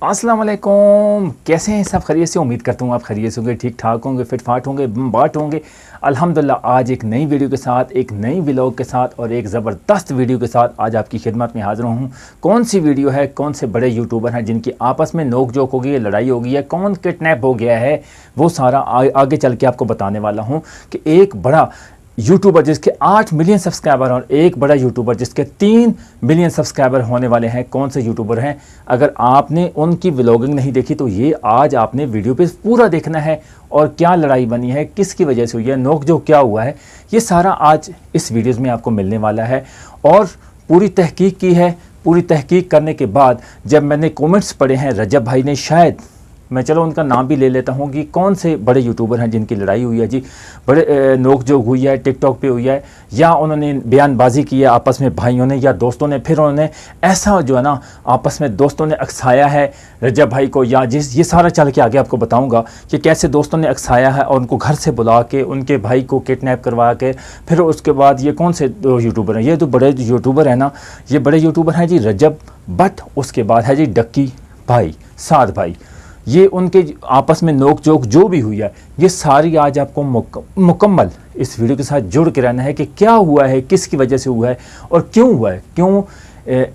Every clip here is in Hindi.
अस्सलाम वालेकुम, कैसे हैं सब? खैरियत से? उम्मीद करता हूँ आप खैरियत होंगे, ठीक ठाक होंगे, फिट फाट होंगे, बाट होंगे। अल्हम्दुलिल्लाह आज एक नई वीडियो के साथ, एक नई व्लॉग के साथ और एक ज़बरदस्त वीडियो के साथ आज आपकी खिदमत में हाज़िर हूँ। कौन सी वीडियो है? कौन से बड़े यूट्यूबर हैं जिनकी आपस में नोक जोक हो गई है, लड़ाई हो गई है, कौन किडनैप हो गया है, वो सारा आगे चल के आपको बताने वाला हूँ। कि एक बड़ा यूट्यूबर जिसके 8 मिलियन सब्सक्राइबर और एक बड़ा यूट्यूबर जिसके 3 मिलियन सब्सक्राइबर होने वाले हैं, कौन से यूट्यूबर हैं? अगर आपने उनकी व्लॉगिंग नहीं देखी तो ये आज आपने वीडियो पे पूरा देखना है। और क्या लड़ाई बनी है, किसकी वजह से हुई है, नोक-झोंक क्या हुआ है, ये सारा आज इस वीडियोज़ में आपको मिलने वाला है। और पूरी तहकीक की है। पूरी तहकीक करने के बाद जब मैंने कमेंट्स पढ़े हैं, रजब भाई ने, शायद मैं चलो उनका नाम भी ले लेता हूँ कि कौन से बड़े यूट्यूबर हैं जिनकी लड़ाई हुई है जी, बड़े नोक जोक हुई है, टिकटॉक पे हुई है, या उन्होंने बयानबाजी की है आपस में भाइयों ने या दोस्तों ने, फिर उन्होंने ऐसा जो है ना आपस में दोस्तों ने अकसाया है रजब भाई को, या ये सारा चल के आगे आपको बताऊँगा कि कैसे दोस्तों ने अकसाया है और उनको घर से बुला के उनके भाई को किडनैप करवा के। फिर उसके बाद ये कौन से दो यूट्यूबर हैं? ये तो बड़े यूट्यूबर हैं ना, ये बड़े यूट्यूबर हैं जी रजब भट्ट, उसके बाद है जी डक्की भाई, साद भाई। ये उनके आपस में नोक जोक जो भी हुई है, ये सारी आज आपको मुकम्मल इस वीडियो के साथ जुड़ के रहना है कि क्या हुआ है, किसकी वजह से हुआ है और क्यों हुआ है, क्यों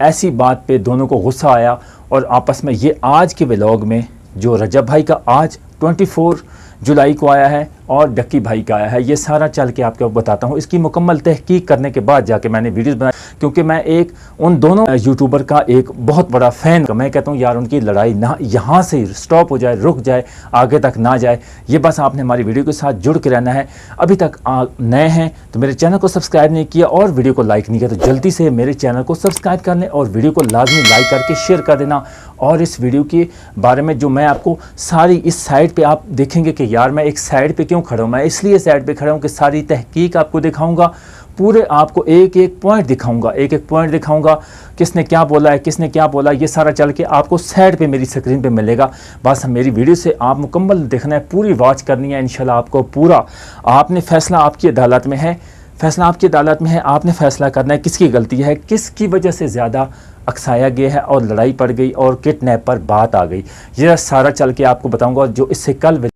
ऐसी बात पे दोनों को गुस्सा आया। और आपस में ये आज के व्लॉग में जो रजब भाई का आज 24 जुलाई को आया है और डक्की भाई का आया है, ये सारा चल के आपको बताता हूँ। इसकी मुकम्मल तहकीक करने के बाद जाके मैंने वीडियोस बनाई, क्योंकि मैं एक उन दोनों यूट्यूबर का एक बहुत बड़ा फ़ैन। मैं कहता हूँ यार उनकी लड़ाई ना यहाँ से स्टॉप हो जाए, रुक जाए, आगे तक ना जाए। ये बस आपने हमारी वीडियो के साथ जुड़ के रहना है। अभी तक नए हैं तो मेरे चैनल को सब्सक्राइब नहीं किया और वीडियो को लाइक नहीं किया तो जल्दी से मेरे चैनल को सब्सक्राइब कर लें और वीडियो को लाजमी लाइक करके शेयर कर देना। और इस वीडियो के बारे में जो मैं आपको सारी इस साइड पे आप देखेंगे कि यार मैं एक साइड पे क्यों खड़ा हूँ, मैं इसलिए साइड पे खड़ा हूँ कि सारी तहकीक आपको दिखाऊंगा, पूरे आपको एक एक पॉइंट दिखाऊंगा, एक एक पॉइंट दिखाऊंगा, किसने क्या बोला है, किसने क्या बोला, ये सारा चल के आपको साइड पे मेरी स्क्रीन पे मिलेगा। बस मेरी वीडियो से आप मुकम्मल देखना है, पूरी वॉच करनी है इंशाल्लाह आपको पूरा। आपने फैसला आपकी अदालत में है, फैसला आपकी अदालत में है, आपने फैसला करना है किसकी गलती है, किसकी वजह से ज़्यादा अकसाया गया है और लड़ाई पड़ गई और किडनैप पर बात आ गई। ये सारा चल के आपको बताऊंगा। जो इससे कल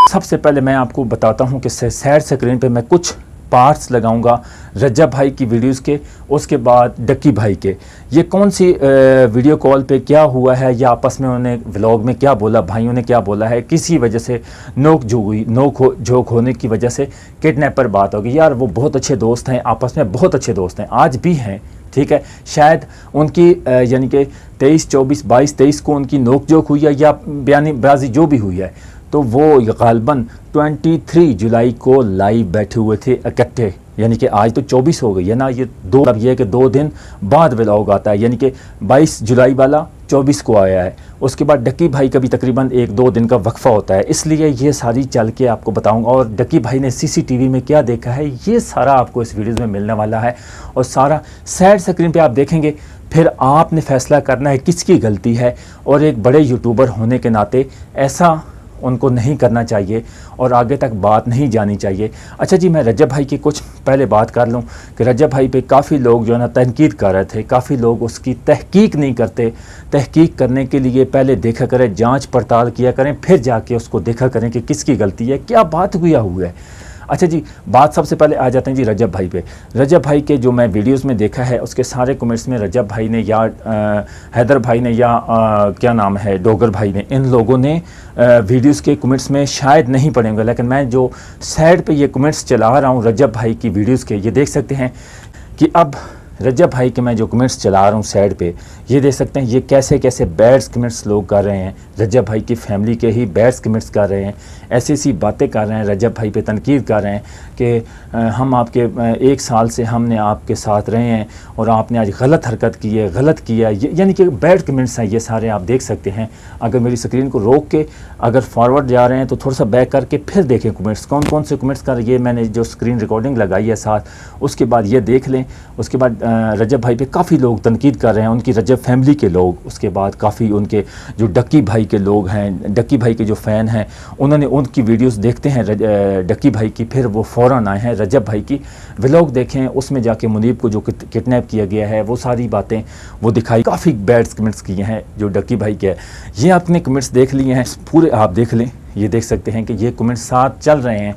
सबसे पहले मैं आपको बताता हूं कि साइड स्क्रीन पे मैं कुछ पार्ट्स लगाऊंगा रजब भाई की वीडियोस के, उसके बाद डक्की भाई के। ये कौन सी वीडियो कॉल पे क्या हुआ है या आपस में उन्होंने व्लॉग में क्या बोला, भाइयों ने क्या बोला है, किसी वजह से नोक झोंक होने की वजह से किडनैप पर बात होगी। यार वो बहुत अच्छे दोस्त हैं, आपस में बहुत अच्छे दोस्त हैं, आज भी हैं, ठीक है। शायद उनकी यानी कि 23, 24, 22, 23 को उनकी नोक झोंक हुई है या बयानबाजी जो भी हुई है, तो वो गालबन 23 जुलाई को लाइव बैठे हुए थे इकट्ठे। यानी कि आज तो 24 हो गई है ना, ये दो, अब ये है कि 2 दिन बाद व्लॉग आता है, यानी कि 22 जुलाई वाला 24 को आया है। उसके बाद डक्की भाई का भी तकरीबन 1-2 दिन का वक्फा होता है, इसलिए ये सारी चल के आपको बताऊंगा। और डक्की भाई ने सीसीटीवी में क्या देखा है, ये सारा आपको इस वीडियो में मिलने वाला है। और सारा साइड स्क्रीन पे आप देखेंगे, फिर आपने फैसला करना है किसकी गलती है। और एक बड़े यूट्यूबर होने के नाते ऐसा उनको नहीं करना चाहिए और आगे तक बात नहीं जानी चाहिए। अच्छा जी, मैं रजब भाई की कुछ पहले बात कर लूँ कि रजब भाई पे काफ़ी लोग जो है ना तनकीद कर रहे थे, काफ़ी लोग उसकी तहकीक नहीं करते। तहकीक करने के लिए पहले देखा करें, जांच पड़ताल किया करें, फिर जाके उसको देखा करें कि किसकी गलती है, क्या बात हुआ है। अच्छा जी, बात सबसे पहले आ जाते हैं जी रजब भाई पे। रजब भाई के जो मैं वीडियोस में देखा है उसके सारे कमेंट्स में रजब भाई ने या हैदर भाई ने या क्या नाम है डोगर भाई ने, इन लोगों ने वीडियोस के कमेंट्स में शायद नहीं पढ़े होंगे, लेकिन मैं जो साइड पे ये कमेंट्स चला रहा हूँ रजब भाई की वीडियोस के, ये देख सकते हैं कि अब रजब भाई के मैं जो कमेंट्स चला रहा हूँ साइड पे, ये देख सकते हैं ये कैसे कैसे बैड्स कमेंट्स लोग कर रहे हैं। रजब भाई की फैमिली के ही बैड्स कमेंट्स कर रहे हैं, ऐसी ऐसी बातें कर रहे हैं, रजब भाई पे तनकीद कर रहे हैं कि हम आपके 1 साल से हमने आपके साथ रहे हैं और आपने आज गलत हरकत की है, गलत किया है, यानी कि बैड कमेंट्स हैं ये सारे, आप देख सकते हैं। अगर मेरी स्क्रीन को रोक के अगर फॉरवर्ड जा रहे हैं तो थोड़ा सा बैक करके फिर देखें कमेंट्स, कौन कौन से कमेंट्स कर, ये मैंने जो स्क्रीन रिकॉर्डिंग लगाई है साथ, उसके बाद ये देख लें। उसके बाद रजब भाई पे काफ़ी लोग तनकीद कर रहे हैं, उनकी रजब फैमिली के लोग, उसके बाद काफ़ी उनके जो डक्की भाई के लोग हैं, डक्की भाई के जो फ़ैन हैं, उन्होंने उनकी वीडियोस देखते हैं डक्की भाई की, फिर वो फ़ौरन आए हैं रजब भाई की व्लॉग देखें, उसमें जाके मुनीब को जो किडनैप किया गया है वो सारी बातें वो दिखाई। काफ़ी बैड कमेंट्स किए हैं जो डक्की भाई के, ये आपने कमेंट्स देख लिए हैं पूरे, आप देख लें, ये देख सकते हैं कि ये कमेंट्स साथ चल रहे हैं,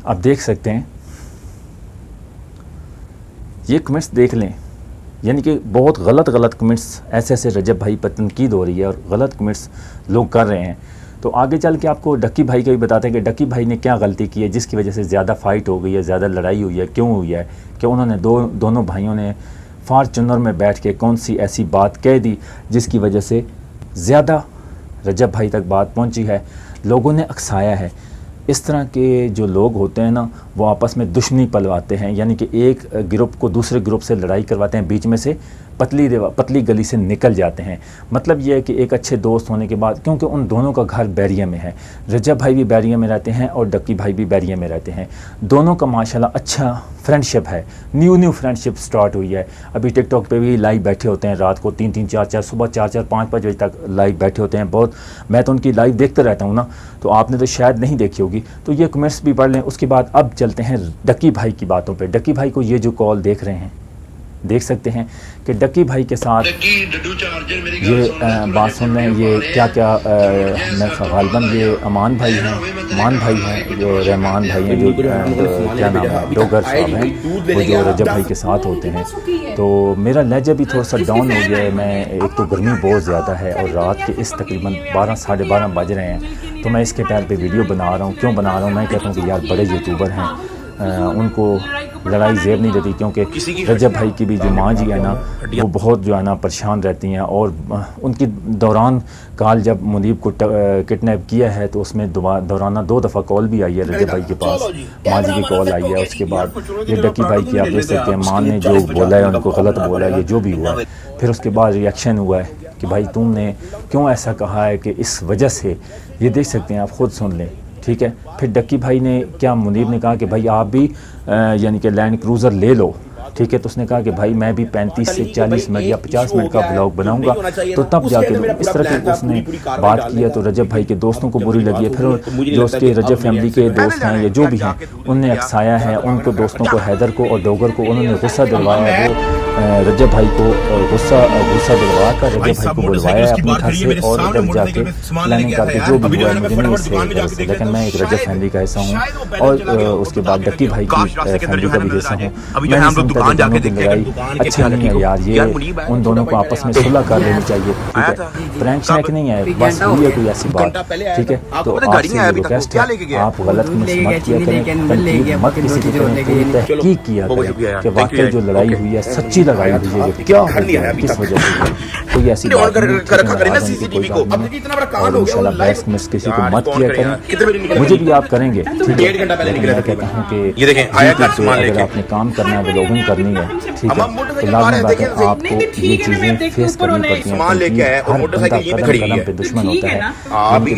आप देख सकते हैं, ये कमेंट्स देख लें, यानी कि बहुत गलत कमेंट्स ऐसे ऐसे रजब भाई पर तनकीद हो रही है और गलत कमेंट्स लोग कर रहे हैं। तो आगे चल के आपको डक्की भाई का भी बताते हैं कि डक्की भाई ने क्या गलती की है जिसकी वजह से ज़्यादा फाइट हो गई है, ज़्यादा लड़ाई हुई है, क्यों हुई है, कि उन्होंने दोनों भाइयों ने फॉर्च्यूनर में बैठ के कौन सी ऐसी बात कह दी जिसकी वजह से ज़्यादा रजब भाई तक बात पहुंची है, लोगों ने अकसाया है। इस तरह के जो लोग होते हैं ना, वो आपस में दुश्मनी पलवाते हैं, यानी कि एक ग्रुप को दूसरे ग्रुप से लड़ाई करवाते हैं, बीच में से पतली गली से निकल जाते हैं। मतलब ये है कि एक अच्छे दोस्त होने के बाद, क्योंकि उन दोनों का घर बैरिया में है, रजब भाई भी बैरिया में रहते हैं और डक्की भाई भी बैरिया में रहते हैं, दोनों का माशाल्लाह अच्छा फ्रेंडशिप है, न्यू फ्रेंडशिप स्टार्ट हुई है। अभी टिकटॉक पे भी लाइव बैठे होते हैं, रात को 3-3, 4-4, सुबह 4-4, 5-5 बजे तक लाइव बैठे होते हैं। बहुत, मैं तो उनकी लाइव देखता रहता हूँ ना, तो आपने तो शायद नहीं देखी होगी, तो ये कमेंट्स भी पढ़ लें। उसके बाद अब चलते हैं डक्की भाई की बातों पे। डक्की भाई को ये जो कॉल देख रहे हैं, देख सकते हैं कि डक्की भाई के साथ ये बात सुन रहे हैं, ये क्या गालिबन ये अमान भाई हैं, मान भाई हैं, जो रहमान भाई हैं, जो क्या नाम है, डोगर साहब हैं, वो जो रजब भाई के साथ होते हैं। तो मेरा लहजा भी थोड़ा सा डाउन हो गया है, मैं एक तो गर्मी बहुत ज़्यादा है और रात के इस तकरीबन 12 साढ़े 12 बज रहे हैं, तो मैं इसके पैर पे वीडियो बना रहा हूँ। क्यों बना रहा हूँ? मैं कहता हूँ कि यार बड़े यूट्यूबर हैं, उनको लड़ाई जेब नहीं देती, क्योंकि रजब भाई की भी जो माँ जी है ना, वो बहुत जो है ना परेशान रहती हैं। और उनकी दौरान काल जब मुनीब को किडनैप किया है, तो उसमें दौराना 2 दफ़ा कॉल भी आई है रजब भाई के पास, माँ जी की कॉल आई है। उसके बाद ये डक्की भाई की आप देख सकते हैं, माँ ने जो बोला है उनको गलत बोला है, ये जो भी हुआ है। फिर उसके बाद रिएक्शन हुआ है कि भाई तुमने क्यों ऐसा कहा है, कि इस वजह से, ये देख सकते हैं, आप ख़ुद सुन लें, ठीक है। फिर डक्की भाई ने क्या, मुनीब ने कहा कि भाई आप भी यानी कि लैंड क्रूज़र ले लो, ठीक है। तो उसने कहा कि भाई मैं भी 35 से 40 मिनट या 50 मिनट का ब्लॉग बनाऊंगा, तो तब जाके इस तरह की उसने बात की है। तो रजब भाई के दोस्तों को बुरी लगी है। फिर जो उसके रजब फैमिली के दोस्त हैं या जो भी हैं, उनने अक्साया है उनको, दोस्तों को, हैदर को और डोगर को, उन्होंने गुस्सा दिलवाया है। वो रजब भाई को गुस्सा दिलवा कर रजब भाई को बुलवाया है अपने घर से, और उधर जाके प्लानिंग करके जो भी हुआ है, मुझे नहीं इससे, लेकिन मैं एक रजब फैमिली का हिस्सा हूँ और उसके बाद डक्की भाई की फैमिली का भी हिस्सा हूँ। मैं दोनों की लड़ाई अच्छी नहीं है यार, ये उन दोनों को आपस में सुलह कर लेनी चाहिए, ठीक है। प्रैंक शैंक नहीं है, बस हुई है कोई ऐसी बात, ठीक है। तो आपसे रिक्वेस्ट है, आप गलत मत किया करें, तनकीद मत किसी की करें, पूरी तहकीक किया करें कि वाकई जो लड़ाई हुई है सच्ची लड़ाई हुई है, क्या हो गया, किस वजह से, कोई ऐसी बात नहीं, इंशाल्लाह बहस में किसी को मत किया करें, मुझे भी आप करेंगे, ठीक है। लेकिन मैं कहता हूँ कि अगर आपने काम करना है, व्लॉगिंग करनी है, ठीक है, तो लाज़मी बात है आपको ये चीज़ें फेस करनी पड़ती हैं। हर बंदा कदम पे दुश्मन होता है,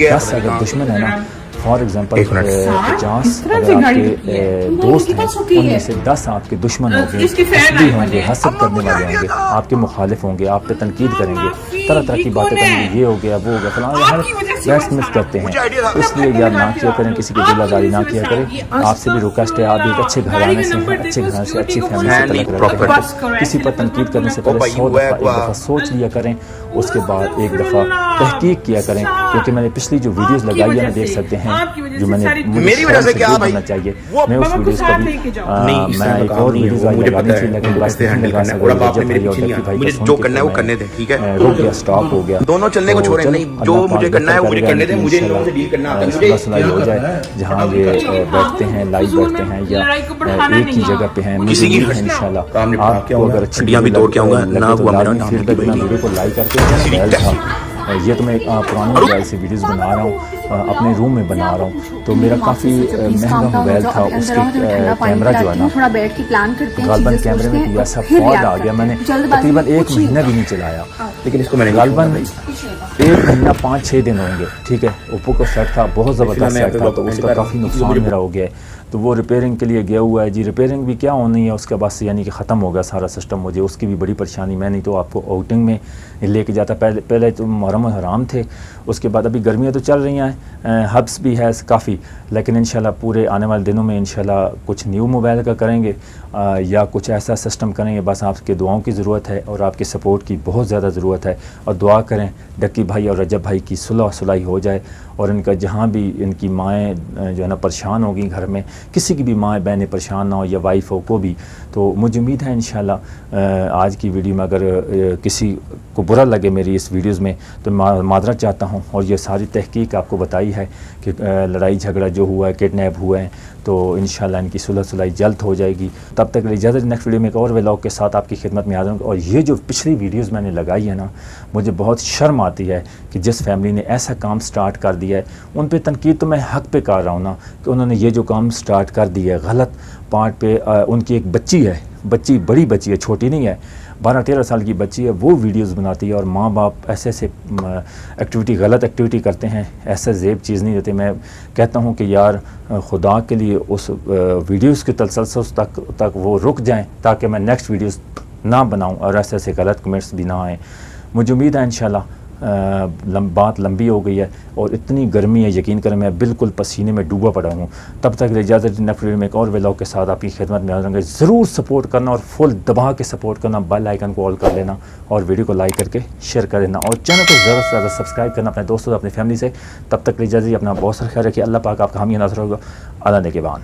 10 अगर दुश्मन है ना, फॉर एग्जाम्पल 50 अगर आपके दोस्त हैं, उनमें से 10 आपके दुश्मन होंगे, हसदी होंगे, हसद करने वाले होंगे, आपके मुखालिफ होंगे, आप पे तनकीद करेंगे, तरह तरह की बातें करेंगे, ये हो गया वो हो गया फलां, हर बैट्स मिस करते हैं। इसलिए यार ना किया करें, किसी की दिलादारी ना किया करें। आपसे भी रिक्वेस्ट है, आप एक अच्छे घराने से हैं, अच्छे घराने से, अच्छी फैमिली से तलक रखते हैं, किसी पर तनकीद करने से पहले 100 दफ़ा एक दफ़ा सोच लिया करें, उसके बाद एक दफ़ा तहकीक किया करें। क्योंकि मैंने पिछली जो वीडियोज़ लगाई है, देख सकते हैं, जो मैंने मेरी वजह से क्या होना चाहिए, मैं उस वीडियोस को भी मैं एक और वीडियोस लगानी थी, लेकिन बस नहीं लगा सका, और आपने मेरी चिट्ठी नहीं, मुझे जो करना है वो करने दे, ठीक है, रुक गया, स्टॉप हो गया, दोनों चलने को छोड़े नहीं, जो मुझे करना है वो मुझे करने दे, मुझे इन लोगों से डील करना आता है, मुझे सुलह हो जाए, जहां ये बैठते हैं, लाइव बैठते हैं या एक ही जगह पे हैं, किसी की इंशाल्लाह आपको अगर अच्छी भी तोड़ के आऊंगा ना, वो मेरा फीडबैक ना, वीडियो को लाइक करके। ये तो मैं पुराने मोबाइल से वीडियोस बना रहा हूँ, अपने रूम में बना रहा हूँ, तो मेरा काफ़ी महंगा मोबाइल था, उसके कैमरा जो है ना, गालिबन कैमरे में कोई ऐसा फॉल्ट आ गया, मैंने तकरीबन 1 महीना भी नहीं चलाया, लेकिन इसको मैंने गालिबन 1 महीना 5-6 दिन होंगे, ठीक है। ओप्पो का सेट था, बहुत ज़बरदस्त सेट था, तो उसका काफ़ी नुकसान मेरा हो गया है। तो वो रिपेयरिंग के लिए गया हुआ है जी। रिपेयरिंग भी क्या होनी है, उसका बस यानी कि ख़त्म हो गया सारा सिस्टम। मुझे उसकी भी बड़ी परेशानी, मैं नहीं तो आपको आउटिंग में लेके जाता। पहले तो मुहर्रम हराम थे, उसके बाद अभी गर्मियाँ तो चल रही हैं, हब्स भी है काफ़ी, लेकिन इंशाल्लाह पूरे आने वाले दिनों में इंशाल्लाह कुछ न्यू मोबाइल का करेंगे या कुछ ऐसा सिस्टम करेंगे। बस आपके दुआओं की ज़रूरत है और आपके सपोर्ट की बहुत ज़्यादा ज़रूरत है। और दुआ करें डक्की भाई और रजब भाई की सुलह हो जाए और इनका जहाँ भी इनकी माएँ जो है ना परेशान होगी घर में, किसी की भी माएँ बहनें परेशान ना हो या वाइफ हो को भी, तो मुझे उम्मीद है इंशाल्लाह आज की वीडियो में अगर किसी को बुरा लगे मेरी इस वीडियोज़ में तो मादरत चाहता हूँ। और ये सारी तहकीक आपको बताई है कि लड़ाई झगड़ा जो हुआ है, किडनैप हुए हैं, तो इंशाल्लाह इनकी सुलह जल्द हो जाएगी। तब तक इजाज़त, नेक्स्ट वीडियो में एक और व्लॉग के साथ आपकी खिदमत में हाज़िर हूँ। और ये जो पिछली वीडियोज़ मैंने लगाई है ना, मुझे बहुत शर्म आती है कि जिस फैमिली ने ऐसा काम स्टार्ट कर दिया है, उन पे तनकीद तो मैं हक़ पे कर रहा हूँ ना, कि उन्होंने ये जो काम स्टार्ट कर दिया है गलत पार्ट पे। उनकी एक बच्ची है, बच्ची बड़ी बच्ची है, छोटी नहीं है, 12-13 साल की बच्ची है, वो वीडियोस बनाती है और माँ बाप ऐसे एक्टिविटी, गलत एक्टिविटी करते हैं, ऐसा ज़ेब चीज़ नहीं देते। मैं कहता हूँ कि यार खुदा के लिए उस वीडियोस के तसल्सल तक वो रुक जाएं ताकि मैं नेक्स्ट वीडियोस ना बनाऊं और ऐसे गलत कमेंट्स भी ना आएँ। मुझे उम्मीद है इंशाल्लाह बात लंबी हो गई है और इतनी गर्मी है, यकीन करें मैं बिल्कुल पसीने में डूबा पड़ा हूँ। तब तक इजाज़त, नेक्स्ट वीडियो में एक और व्लॉग के साथ आपकी खिदमत में आऊँगा। ज़रूर सपोर्ट करना और फुल दबा के सपोर्ट करना, बेल आइकन को ऑल कर लेना और वीडियो को लाइक करके शेयर कर देना और चैनल को ज़्यादा से ज़्यादा सब्सक्राइब करना अपने दोस्तों, अपनी फैमिली से। तब तक इजाज़त, अपना बहुत सारा ख्याल रखिए। अल्लाह पाक आपका हामी नाज़र होगा। अल्लाह ने के बाद।